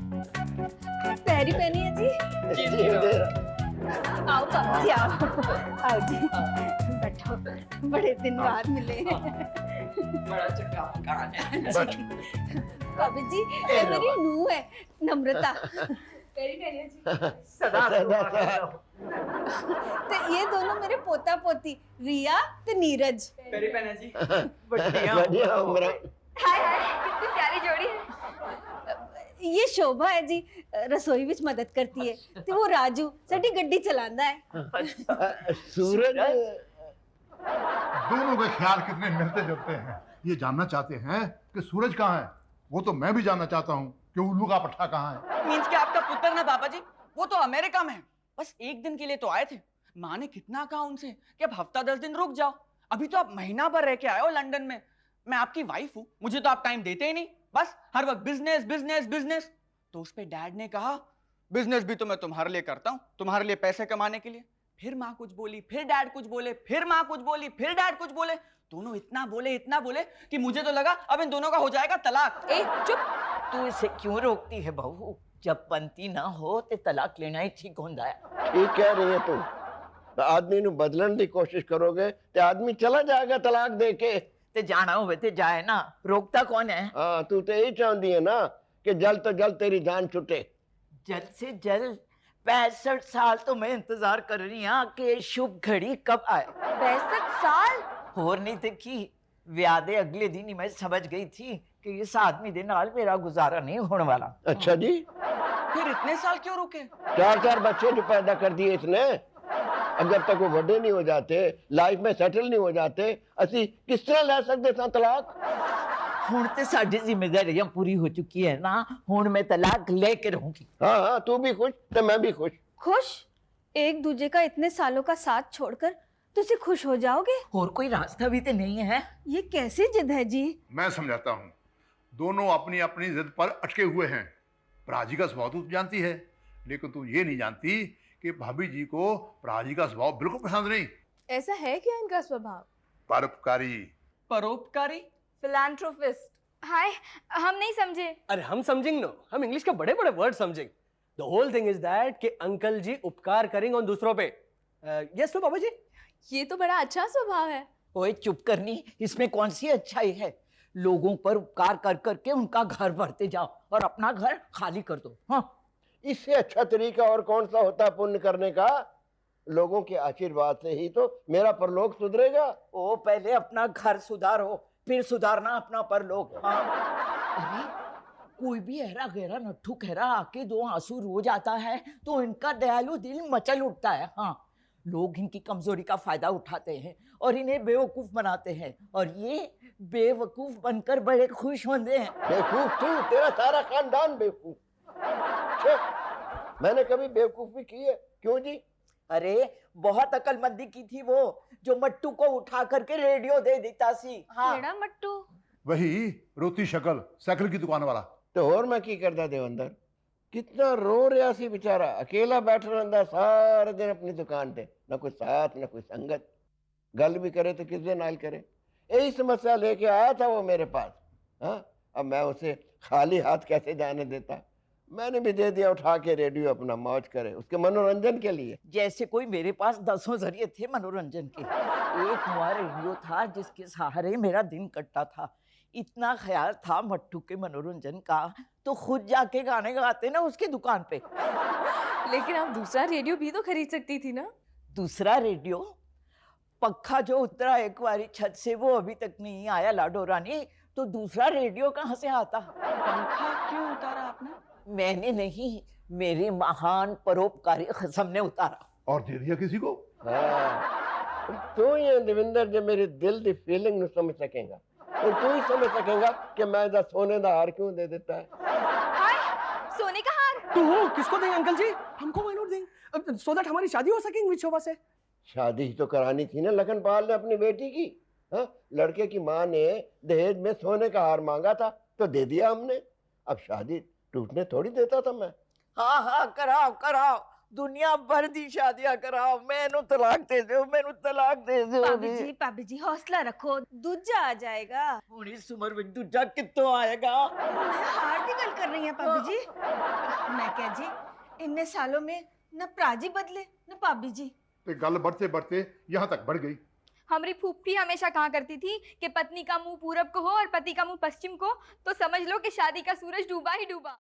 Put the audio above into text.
पैरी पहनी है जी। आओ बाबू जी आओ। आओ जी बैठो, बड़े दिन बाद मिले। बड़ा चंगा मकान है। भाभी जी ये मेरी नूह है नम्रता। पैरी पहनी है जी। सदा तो ये दोनों मेरे पोता पोती रिया तो नीरज। पेरी पहने जी। बढ़िया बढ़िया उम्र। हाय हाय कितनी प्यारी जोड़ी है। ये शोभा है जी, रसोई विच मदद करती है। ते वो राजू साडी गड्डी चलांदा है। सूरज दोनों के ख्याल कितने मिलते जुलते हैं। ये जानना चाहते हैं कि सूरज कहाँ है। वो तो मैं भी जानना चाहता हूँ कि उल्लू का पट्टा कहाँ है। मीन्स के आपका पुत्र ना पापा जी, वो तो अमेरिका में है। बस एक दिन के लिए तो आए थे। माँ ने कितना कहा उनसे कि अब हफ्ता 10 दिन रुक जाओ। अभी तो आप महीना भर रह के आए हो लंदन में। मैं आपकी वाइफ हूँ, मुझे तो आप टाइम देते ही नहीं। बस हर वक्त बिजनेस बिजनेस बिजनेस। तो उस पे डैड ने कहा बिजनेस भी तो मैं तुम्हारे लिए करता हूँ, तुम्हारे लिए पैसे कमाने के लिए। फिर माँ कुछ बोली, फिर डैड कुछ बोले, फिर माँ कुछ बोली, फिर डैड कुछ बोले। दोनों इतना बोले कि मुझे तो लगा अब इन दोनों का हो जाएगा तलाक। ए चुप, तू इसे क्यों रोकती है बहू? जब बनती ना हो तो तलाक लेना ही ठीक होता है। ठीक कह रही है तू। आदमी नु बदलन की कोशिश करोगे तो आदमी चला जाएगा तलाक दे के। ते जाना हो ते जाए ना, रोकता कौन है? हाँ तू तो यही चाहती है ना कि जल्द तो जल्द तेरी जान छुटे। जल्द से जल्द 65 साल तो मैं इंतजार कर रही हूँ कि शुभ घड़ी कब आए। 65 साल और नहीं देखी ब्याह दे अगले दिन ही मैं समझ गई थी कि इस आदमी दे नाल मेरा गुजारा नहीं होने वाला। अच्छा जी, फिर इतने साल क्यों रुके? 4 बच्चे जो पैदा कर दिए इसने। अब जब तक वो बड़े नहीं हो जाते, लाइफ में सेटल नहीं हो जाते, असी किस तरह ले सकते थे तलाक? हुण ते साडी जिम्मेदारियां पूरी हो चुकी है ना, हुण मैं तलाक लेके रहूंगी। हाँ हाँ, तू भी खुश तो मैं भी खुश। खुश? एक दूजे का इतने सालों का साथ छोड़कर तुसी खुश हो जाओगे? और कोई रास्ता भी तो नहीं है। ये कैसी जिद है जी? मैं समझाता हूँ। दोनों अपनी अपनी जिद पर अटके हुए हैं। प्राची का स्वभाव तू जानती है, लेकिन तू ये नहीं जानती कि भाभी जी को प्राची का स्वभाव बिल्कुल पसंद नहीं। ऐसा है क्या इनका स्वभाव? परोपकारी। परोपकारी? फिलैंथ्रोपिस्ट। हाय, हम नहीं समझे। अरे हम समझेंगे ना, हम इंग्लिश के बड़े बड़े वर्ड समझेंगे। The whole thing is that कि अंकल जी उपकार करेंगे उन दूसरों पे। यस लो बाबा जी। ये तो बड़ा अच्छा स्वभाव है। ओए चुप करनी, इसमें कौन सी अच्छाई है? लोगों पर उपकार कर करके उनका घर भरते जाओ और अपना घर खाली कर दो। हाँ, इससे अच्छा तरीका और कौन सा होता है पुण्य करने का? लोगों के आशीर्वाद से ही तो मेरा परलोक सुधरेगा। ओ पहले अपना घर सुधारो, फिर सुधारना अपना परलोक। हाँ। अरे कोई भी अहरा गहरा नट्ठू खहरा आके 2 आंसू रो जाता है तो इनका दयालु दिल मचल उठता है। हाँ, लोग इनकी कमजोरी का फायदा उठाते हैं और इन्हें बेवकूफ बनाते हैं, और ये बेवकूफ बनकर बड़े खुश होते हैं। बेवकूफ तू, तेरा सारा खानदान बेवकूफ। छे, मैंने कभी बेवकूफी की है? क्यों जी? अरे बहुत अकलमंदी की थी वो, जो मट्टू को उठा करके रेडियो दे देता सी। हाँ। केड़ा मट्टू? वही रोती शक्ल साइकिल की दुकान वाला। तो और मैं की करता देवंदर? कितना रो रहा सी बेचारा, अकेला बैठा रहता सारे दिन अपनी दुकान पे, ना कोई साथ ना कोई संगत। गल भी करे तो किसके नाल करे? यही समस्या लेके आया था वो मेरे पास। हाँ, अब मैं उसे खाली हाथ कैसे जाने देता? मैंने भी दे दिया उठा के रेडियो, अपना मौज करे, उसके मनोरंजन के लिए। जैसे कोई मेरे पास 10 जरिए थे मनोरंजन के। एक हुआ रेडियो था जिसके सहारे मेरा दिन कटता था। इतना ख्याल था मट्टू के मनोरंजन का तो खुद जाके गाने गाते ना उसकी दुकान पे। लेकिन आप दूसरा रेडियो भी तो खरीद सकती थी ना। दूसरा रेडियो? पक्का जो उतरा एक बारी छत से वो अभी तक नहीं आया लाडो रानी, तो दूसरा रेडियो कहाँ से आता? पंखा क्यों उतारा आपने? मैंने नहीं, मेरे महान परोपकारी खसम ने उतारा। और दे दिया किसी को? हाँ, तू ही देविंदर जो मेरे दिल की फीलिंग न समझ सकेगा, और तू ही समझ सकेगा कि मैं दा सोने का हार क्यों दे देता है। हाय, सोने का हार? तो किसको देंगे अंकल जी? हमको व्हाई नॉट देंगे, सो दैट हमारी शादी हो सके इंग्लिश शोभा से। शादी ही तो करानी थी ना लखनपाल ने अपनी बेटी की। हाँ, लड़के की माँ ने दहेज में सोने का हार मांगा था तो दे दिया हमने। अब शादी टूटने थोड़ी देता था मैं। हाँ हाँ, कराओ कराओ, दुनिया भर दी शादियां करा मैनू तलाक दे दो मैनू तलाक दे दो भाभी जी हौसला रखो दूजा आ जाएगा हुण इस उम्र विच दूजा कित्तों आएगा मैं हार की गल कर रही हैं भाभी जी मैं क्या जी इन्ने सालों में न भरा जी बदले न भाभी जी तो गल बढ़ते बढ़ते यहाँ तक बढ़ गई। हमारी फूफी हमेशा कहा करती थी कि पत्नी का मुंह पूरब को हो और पति का मुंह पश्चिम को, तो समझ लो कि शादी का सूरज डूबा ही डूबा।